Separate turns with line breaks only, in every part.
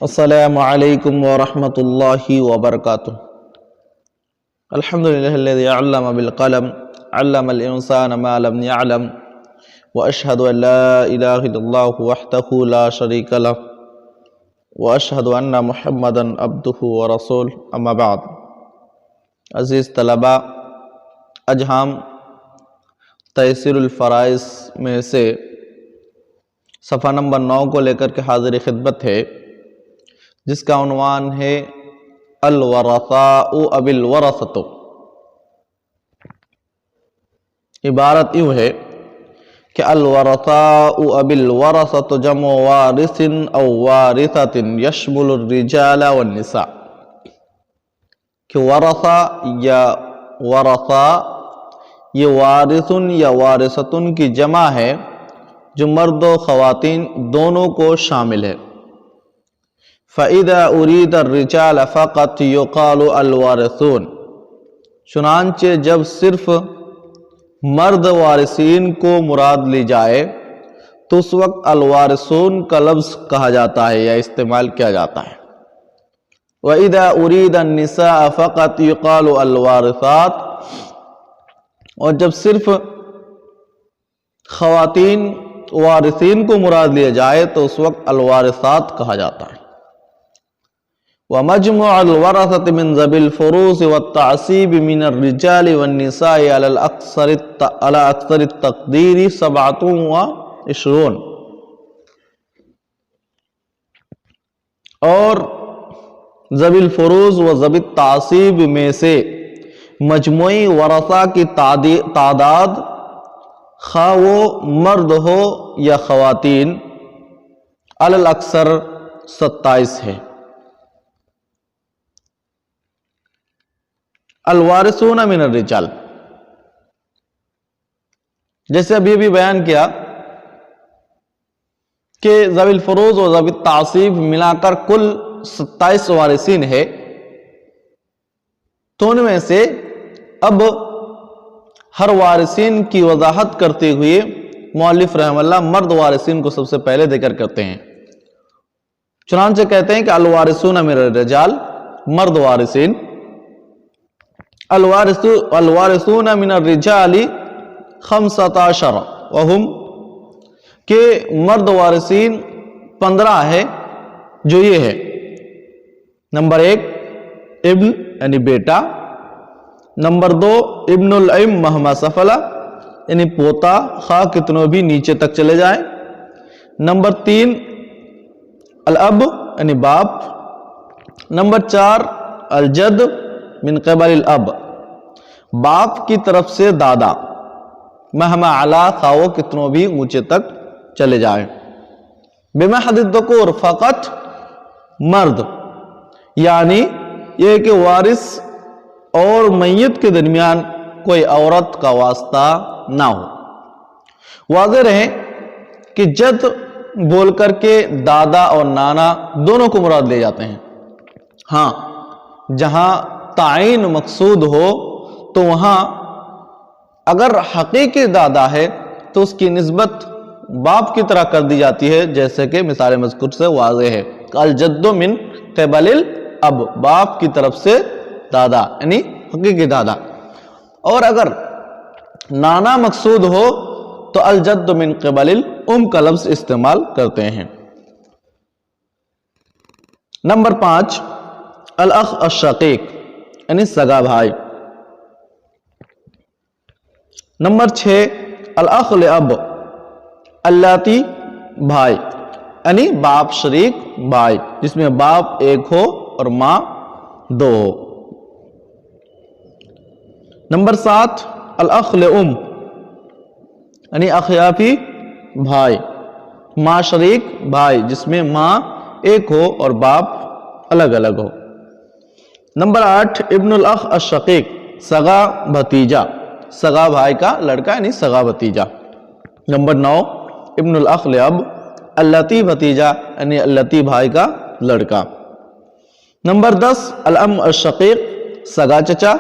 السلام علیکم ورحمۃ اللہ وبرکاتہ۔ الحمدللہ الذی علم بالقلم علم الانسان ما لم يعلم واشہد ان لا الہ الا اللہ وحدہ لا شریک لہ واشہد ان محمدا عبدہ ورسولہ، اما بعد۔ عزیز طلباء، آج ہم تیسیر الفرائض میں سے صفحہ نمبر 9 کو لے کر کے حاضر خدمت ہے، جس کا عنوان ہے الورثاء اب الورثۃ۔ عبارت یوں ہے کہ الورثاء اب الورثۃ جمع وارث او وارثۃ یشمل الرجال والنساء، کہ ورثہ یا ورثاء یہ وارث یا وارثۃ کی جمع ہے جو مرد و خواتین دونوں کو شامل ہے۔ فَإِذَا أُرِيدَ الرِّجَالَ فَقَطْ يُقَالُ الْوَارِثُونَ، چنانچہ جب صرف مرد وارثین کو مراد لی جائے تو اس وقت الوارثون کا لفظ کہا جاتا ہے یا استعمال کیا جاتا ہے۔ وَإِذَا أُرِيدَ النِّسَاءَ فَقَطْ يُقَالُ الْوَارِثَاتُ، اور جب صرف خواتین وارثین کو مراد لیا جائے تو اس وقت الوارثات کہا جاتا ہے۔ وَمَجْمُعُ الْوَرَثَةِ مِنْ ذَوِي الْفُرُوضِ وَالتَّعْصِيبِ مِنَ الرِّجَالِ وَالنِّسَاءِ عَلَى أَكْثَرِ التَّقْدِيرِ 27، اور ذوی الفروض و ذوی التعصیب میں سے مجموعی ورثہ کی تعداد، خواہ وہ مرد ہو یا خواتین، علی الاکثر 27 ہے۔ الوارثون من الرجال، جیسے ابھی بھی بیان کیا کہ ذوی الفروض و ذوی التعصیب ملا کر کل 27 وارثین ہے، تو ان میں سے اب ہر وارثین کی وضاحت کرتے ہوئے مؤلف رحمہ اللہ مرد وارثین کو سب سے پہلے ذکر کرتے ہیں۔ چنانچہ کہتے ہیں کہ الوارثون من الرجال، مرد وارثین، الوارثون من الرجال 15 وہم، کہ مرد وارثین 15 ہے، جو یہ ہے: نمبر 1 ابن یعنی بیٹا، نمبر 2 ابن العم مہما سفلا یعنی پوتا خواہ کتنوں بھی نیچے تک چلے جائیں، نمبر 3 الاب یعنی باپ، نمبر 4 الجد من قبل الاب، باپ کی طرف سے دادا، مہما علا خواہ وہ کتنوں بھی اونچے تک چلے جائیں۔ بمحض الذکور، فقط مرد، یعنی یہ کہ وارث اور میت کے درمیان کوئی عورت کا واسطہ نہ ہو۔ واضح رہے کہ جد بول کر کے دادا اور نانا دونوں کو مراد لے جاتے ہیں۔ ہاں، جہاں تعین مقصود ہو تو وہاں اگر حقیقی دادا ہے تو اس کی نسبت باپ کی طرح کر دی جاتی ہے، جیسے کہ مثال مذکور سے واضح ہے، الجد من قبل الاب، باپ کی طرف سے دادا یعنی حقیقی دادا۔ اور اگر نانا مقصود ہو تو الجد من قبل الام کا لفظ استعمال کرتے ہیں۔ نمبر 5 الاخ الشقیق یعنی سگا بھائی، نمبر 6 الاخ لاب اللاتی بھائی، یعنی باپ شریک بھائی، جس میں باپ ایک ہو اور ماں 2 ہو۔ نمبر 7 الاخ لام یعنی اخیافی بھائی، ماں شریک بھائی، جس میں ماں ایک ہو اور باپ الگ الگ ہو۔ نمبر 8 ابن الاخ الشقیق، سگا بھتیجا، سگا بھائی کا لڑکا یعنی سگا بھتیجا۔ نمبر 9 ابن الاخ لاب اللاتی بھتیجا یعنی اللاتی بھائی کا لڑکا۔ نمبر 10 الام الشقیق، سگا چچا۔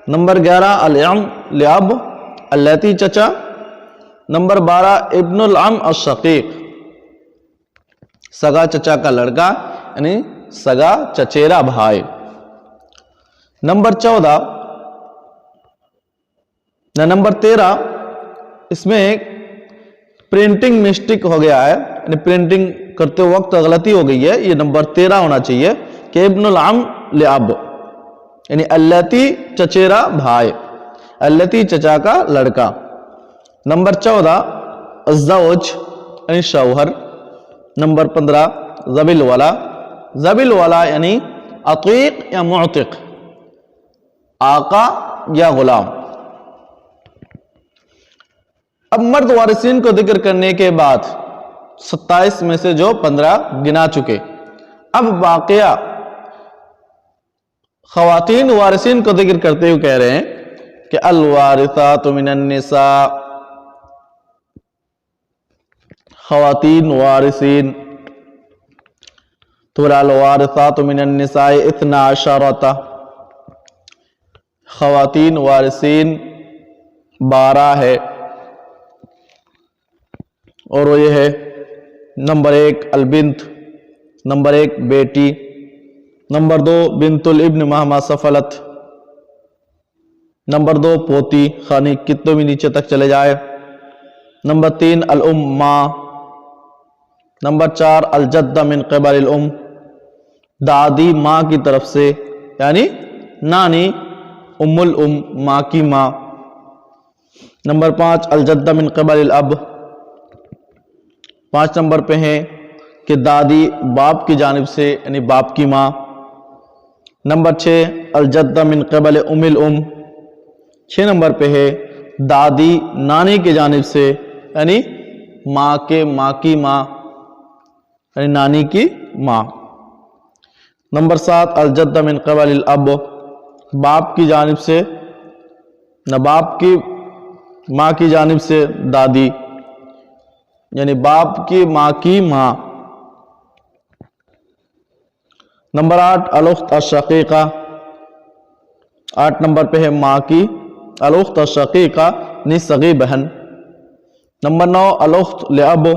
نمبر 11 الام لاب اللاتی چچا۔ نمبر 12 ابن العم الشقیق، سگا چچا کا لڑکا یعنی سگا چچیرا بھائی. نمبر 14 نمبر 13 اس میں ایک پرنٹنگ مسٹیک ہو گیا ہے، یعنی پرنٹنگ کرتے وقت غلطی ہو گئی ہے. یہ نمبر 13 ہونا چاہیے کہ ابن العم لاب، یعنی اللتی چچیرا بھائی، اللتی چچا کا لڑکا. نمبر 14 الزوج یعنی شوہر. نمبر 15 ذوی الولا، ذوی الولا یعنی عتیق یا معتق، آقا یا غلام. اب مرد وارثین کو ذکر کرنے کے بعد 27 میں سے جو 15 گنا چکے، اب واقعہ خواتین وارثین کو ذکر کرتے ہوئے کہہ رہے ہیں کہ الوارثات من النساء، خواتین وارثین. تو الوارثات من النساء 12، خواتین وارثین 12 ہے، اور وہ یہ ہے نمبر 1 البنت، نمبر 1 بیٹی، نمبر 2 بنت الابن مہما سفلت، نمبر 2 پوتی، خانی کتنے بھی نیچے تک چلے جائے، نمبر 3 الام ماں، نمبر 4 الجدہ من قبل الام، دادی ماں کی طرف سے، یعنی نانی، ام الام ماں کی ماں. نمبر 5 الجدہ من قبل الاب، 5 نمبر پہ ہیں کہ دادی باپ کی جانب سے، یعنی باپ کی ماں. نمبر 6 الجدہ من قبل ام الام، 6 نمبر پہ ہے دادی نانی کی جانب سے، یعنی ماں کی ماں، یعنی نانی کی ماں. نمبر 7 الجدہ من قبل الاب، باپ کی جانب سے، نہ باپ کی ماں کی جانب سے دادی، یعنی باپ کی ماں کی ماں. نمبر 8 الاخت الشقیقہ، 8 نمبر پہ ہے ماں کی الاخت الشقیقہ یعنی سگی بہن. نمبر 9 الاخت لاب،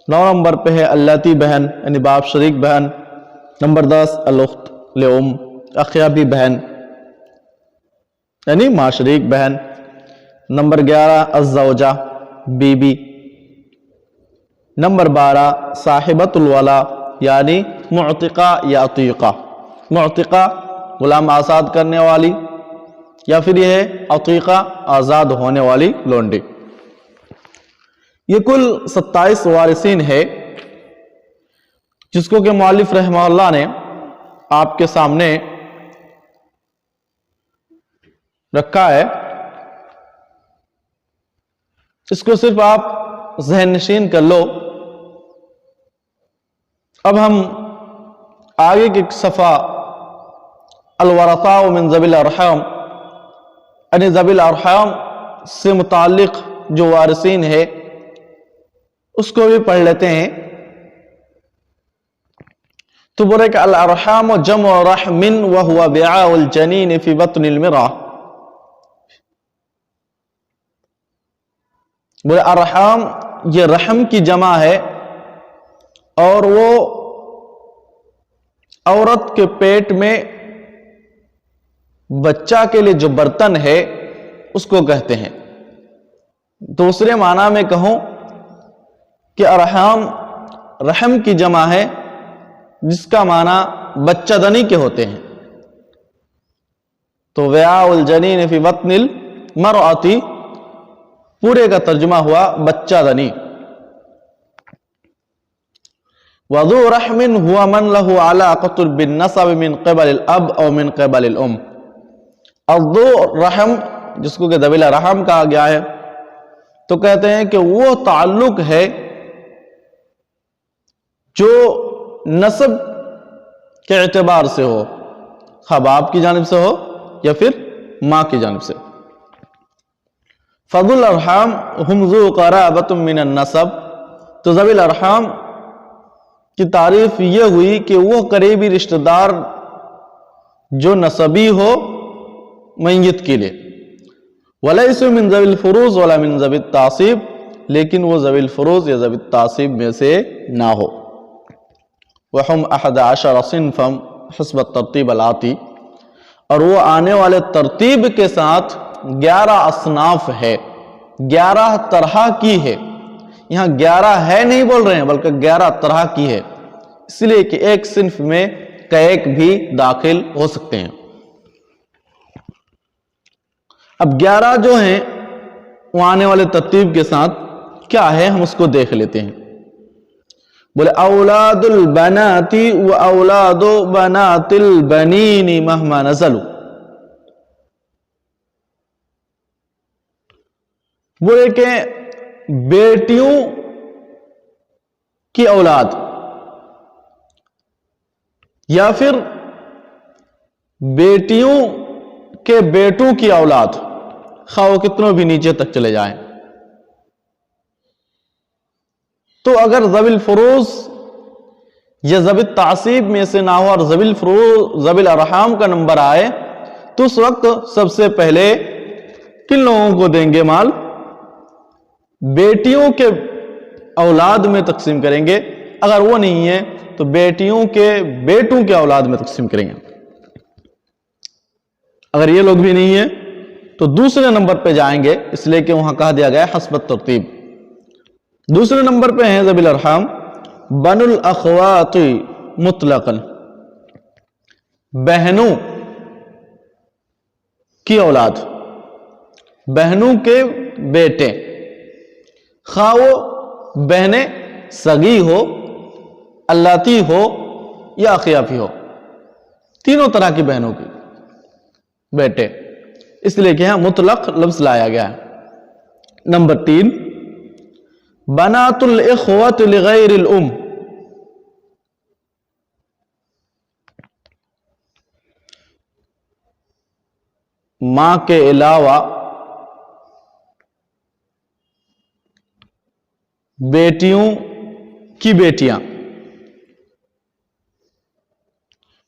9 نمبر پہ ہے اللتی بہن یعنی باپ شریک بہن. نمبر 10 الاخت لام، اخیابی بہن یعنی ماں شریک بہن. نمبر 11 الزوجہ، بیوی. نمبر 12 صاحبۃ الولا یعنی معتقہ یا عتیقہ. معتقہ غلام آزاد کرنے والی، یا پھر یہ ہے عتیقہ آزاد ہونے والی لونڈی. یہ کل 27 وارثین ہے جس کو کہ مؤلف رحمہ اللہ نے آپ کے سامنے رکھا ہے. اس کو صرف آپ ذہن نشین کر لو. اب ہم آگے کی صفحہ الورثاء من ذوی الارحام، یعنی ذوی الارحام سے متعلق جو وارثین ہے اس کو بھی پڑھ لیتے ہیں. تو بولے کہ الارحام جمع رحم وهو وعاء الجنین فی بطن المرأة. بولے ارحام یہ رحم کی جمع ہے، اور وہ عورت کے پیٹ میں بچہ کے لیے جو برتن ہے اس کو کہتے ہیں. دوسرے معنی میں کہوں کہ ارحام رحم کی جمع ہے جس کا معنی بچہ دنی کے ہوتے ہیں. تو وعاء الجنین فی بطن المرأة پورے کا ترجمہ ہوا بچہ دنی. وذو رحم هو من له علاقة بالنسب من قبل الاب او من قبل الام. ذو رحم جس کو کہ ذوی الرحم کہا گیا ہے، تو کہتے ہیں کہ وہ تعلق ہے جو نسب کے اعتبار سے ہو، خواہ باپ کی جانب سے ہو یا پھر ماں کی جانب سے. فذو الارحام هم ذو قرابة من النسب. تو ذوی الارحام کی تعریف یہ ہوئی کہ وہ قریبی رشتہ دار جو نسبی ہو میت کے لیے. وَلَيْسُ مِنْ ذَوِي الْفُرُوضِ وَلَا مِنْ ذَوِي التَّعْصِيبِ، لیکن وہ ذوی الفروض یا ذوی التعصیب میں سے نہ ہو. وہم 11 صنفا حسب الترتیب الآتی، اور وہ آنے والے ترتیب کے ساتھ 11 اصناف ہے، 11 طرح کی ہے. یہاں 11 ہے نہیں بول رہے ہیں بلکہ 11 طرح کی ہے، اس لیے کہ ایک صنف میں کئیک بھی داخل ہو سکتے ہیں. اب 11 جو ہیں وہ آنے والے ترتیب کے ساتھ کیا ہے ہم اس کو دیکھ لیتے ہیں. بولے اولاد البنات و اولاد بنات البنین مہما نزلوا. بولے کہ بیٹیوں کی اولاد یا پھر بیٹیوں کے بیٹوں کی اولاد، خواہ وہ کتنوں بھی نیچے تک چلے جائیں. تو اگر ذوی الفروض یا ذوی التعصیب میں سے نہ ہو اور ذوی الفروض ذوی الارحام کا نمبر آئے تو اس وقت سب سے پہلے کن لوگوں کو دیں گے مال؟ بیٹیوں کے اولاد میں تقسیم کریں گے. اگر وہ نہیں ہے تو بیٹیوں کے بیٹوں کے اولاد میں تقسیم کریں گے. اگر یہ لوگ بھی نہیں ہیں تو دوسرے نمبر پہ جائیں گے، اس لیے کہ وہاں کہا دیا گیا ہے حسب الترتیب. دوسرے نمبر پہ ہیں ذوی الارحام بن الاخوات مطلقا، بہنوں کی اولاد، بہنوں کے بیٹے، خواہ وہ بہنیں سگی ہو، اللاتی ہو یا اخیافی ہو، تینوں طرح کی بہنوں کی بیٹے، اس لیے کہ یہاں مطلق لفظ لایا گیا ہے. نمبر 3 بنات الاخوت لغیر الام، ماں کے علاوہ بیٹیوں کی بیٹیاں.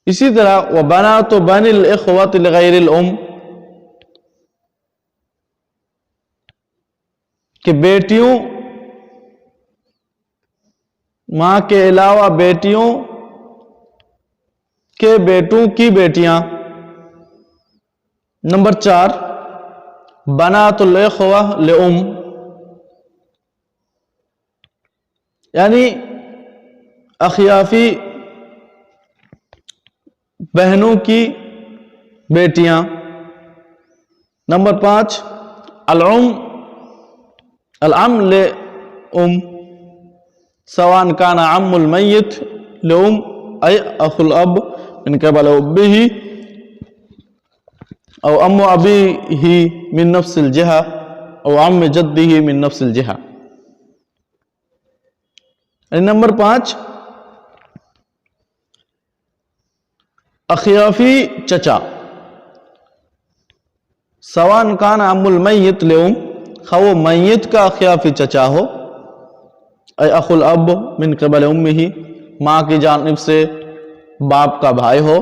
اسی طرح وبنات بن الاخوت لغیر الام، کہ بیٹیوں ماں کے علاوہ بیٹیوں کے بیٹوں کی بیٹیاں. نمبر 4 بنات الاخوہ لام، یعنی اخیافی بہنوں کی بیٹیاں. نمبر 5 العم لام، سواء كان عم المیت لام ای اخو الاب من قبل ابه او ام ابیہ من نفس الجہہ او عم جدہ من نفس الجہہ. نمبر 5 اخیافی چچا، سواء كان عم المیت لام، خواہ وہ میت کا اخیافی چچا ہو، اے اخو الاب من قبل امہ، ماں کی جانب سے باپ کا بھائی ہو،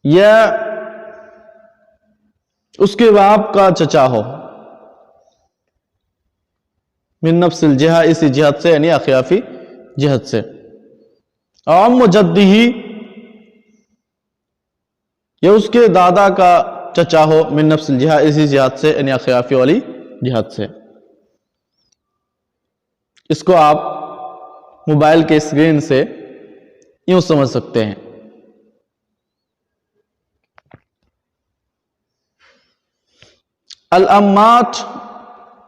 یا اس کے باپ کا چچا ہو، من نفس الجہہ، اسی جہت سے یعنی اخیافی جہت سے. عم جدہ، یا اس کے دادا کا چچا ہو، من نفس الجہہ، اسی جہت سے یعنی اخیافی والی جہت سے. اس کو آپ موبائل کے اسکرین سے یوں سمجھ سکتے ہیں. الامات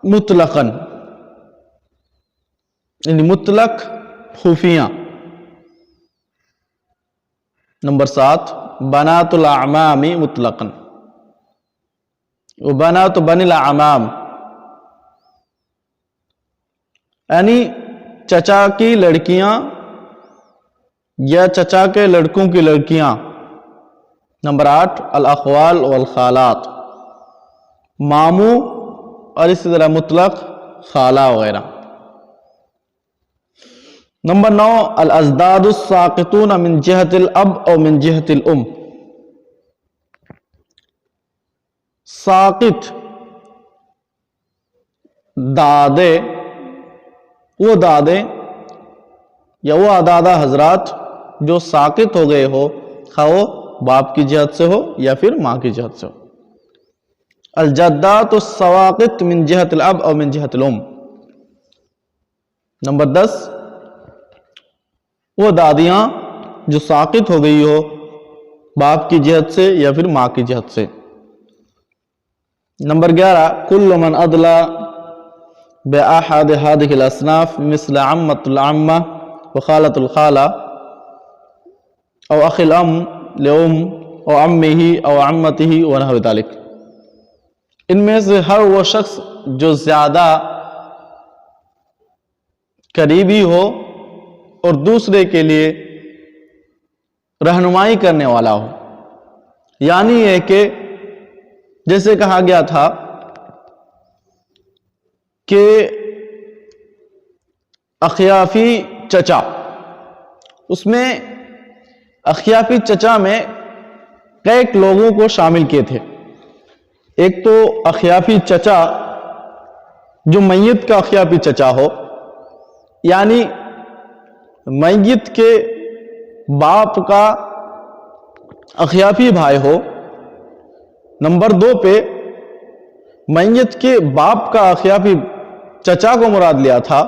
مطلقاً، یعنی مطلق پھوفیاں. نمبر 7 بنات الاعمام مطلقاً، وبنات بن الاعمام، یعنی چچا کی لڑکیاں یا چچا کے لڑکوں کی لڑکیاں. نمبر 8 الاخوال والخالات، ماموں اور اسی طرح مطلق خالہ وغیرہ. نمبر 9 الازداد الساقطون من جہت الاب او من جہت الام، ساقط دادے، وہ دادے یا وہ دادا حضرات جو ساقط ہو گئے ہو، خواہ وہ باپ کی جہت سے ہو یا پھر ماں کی جہت سے ہو۔ الجدات السواقط من جہت الاب اور من جہت الام۔ نمبر 10، وہ دادیاں جو ساقط ہو گئی ہو باپ کی جہت سے یا پھر ماں کی جہت سے۔ نمبر 11، کل من ادلا بأحد هذه الأصناف مثل عمة العمة وخالة الخالة أو أخ الأم لأم أو عمه أو عمته ونحو ذلك، ان میں سے ہر وہ شخص جو زیادہ قریبی ہو اور دوسرے کے لیے رہنمائی کرنے والا ہو، یعنی یہ کہ جیسے کہا گیا تھا کہ اخیافی چچا، اس میں اخیافی چچا میں کئی لوگوں کو شامل کیے تھے۔ ایک تو اخیافی چچا جو میت کا اخیافی چچا ہو، یعنی میت کے باپ کا اخیافی بھائی ہو۔ نمبر 2 پہ میت کے باپ کا اخیافی چچا کو مراد لیا تھا،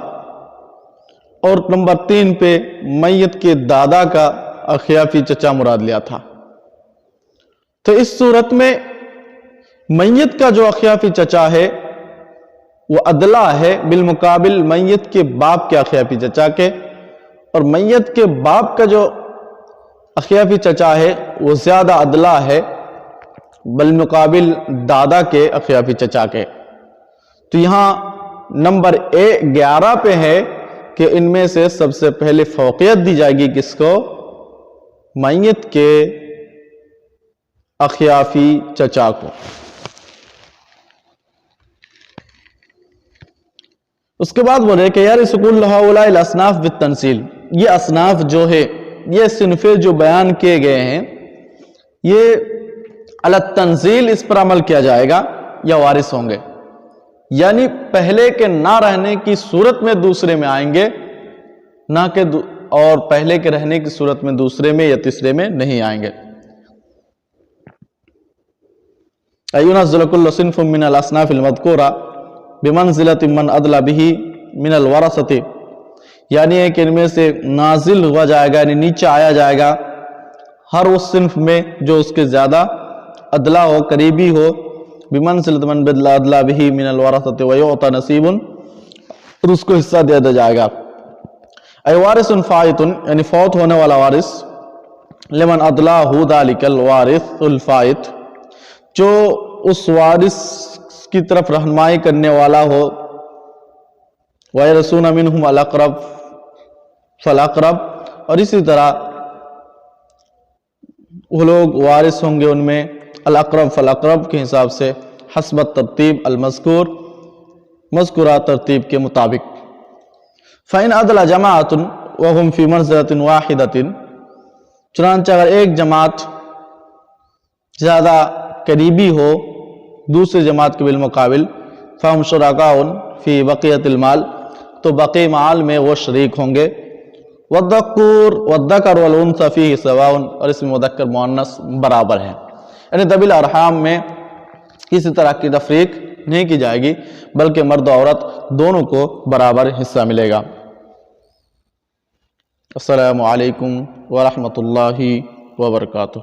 اور نمبر 3 پہ میت کے دادا کا اخیافی چچا مراد لیا تھا۔ تو اس صورت میں میت کا جو اخیافی چچا ہے وہ ادلا ہے بالمقابل میت کے باپ کے اخیافی چچا کے، اور میت کے باپ کا جو اخیافی چچا ہے وہ زیادہ ادلا ہے بالمقابل دادا کے اخیافی چچا کے۔ تو یہاں نمبر 11 پہ ہے کہ ان میں سے سب سے پہلے فوقیت دی جائے گی کس کو؟ میت کے اخیافی چچا کو۔ اس کے بعد بولے کہ یار سکول ہؤلاء الاصناف بالتنزیل، یہ اصناف جو ہے، یہ صنفیں جو بیان کیے گئے ہیں، یہ علی التنزیل اس پر عمل کیا جائے گا یا وارث ہوں گے، یعنی پہلے کے نہ رہنے کی صورت میں دوسرے میں آئیں گے، نہ کہ اور پہلے کے رہنے کی صورت میں دوسرے میں یا تیسرے میں نہیں آئیں گے۔ ایونزل کل صنف من الاصناف المذکورہ بمنزلۃ من ادلی بہ من الورثۃ، یعنی کہ ان میں سے نازل ہوا جائے گا، یعنی نیچے آیا جائے گا ہر اس صنف میں جو اس کے زیادہ ادلا ہو، قریبی ہو، بمنزلۃ من ادلی بہ من الورثۃ ویعطى نصیب، اور اس کو حصہ دیا جائے گا۔ ای وارث فائت، یعنی فوت ہونے والا وارث، لمن ادلاہ ذلک الوارث الفائت، جو اس وارث کی طرف رہنمائی کرنے والا ہو، وَيَرِثُونَ مِنْهُمْ الْأَقْرَبَ فَالْأَقْرَبَ، اور اسی طرح وہ لوگ وارث ہوں گے ان میں الاقرب فالاقرب کے حساب سے، حسب الترتیب المذکور، مذکورہ ترتیب کے مطابق۔ فَإِنْ عَدْلَ جَمَاعَةٌ وَهُمْ فِي مَنْزِلَةٍ وَاحِدَةٍ، چنانچہ اگر ایک جماعت زیادہ قریبی ہو دوسرے جماعت کے بالمقابل، فَهُمْ شُرَكَاءٌ فِي بَقِيَّةِ الْمَالِ، تو باقی مال میں وہ شریک ہوں گے۔ وَالذَّكَرُ وَالْأُنثَى فِيهِ سَوَاءٌ، اور اس میں مذکر مؤنث برابر ہے، یعنی ذوی الارحام میں کسی طرح کی تفریق نہیں کی جائے گی، بلکہ مرد و عورت دونوں کو برابر حصہ ملے گا۔ السلام علیکم ورحمۃ اللہ وبرکاتہ۔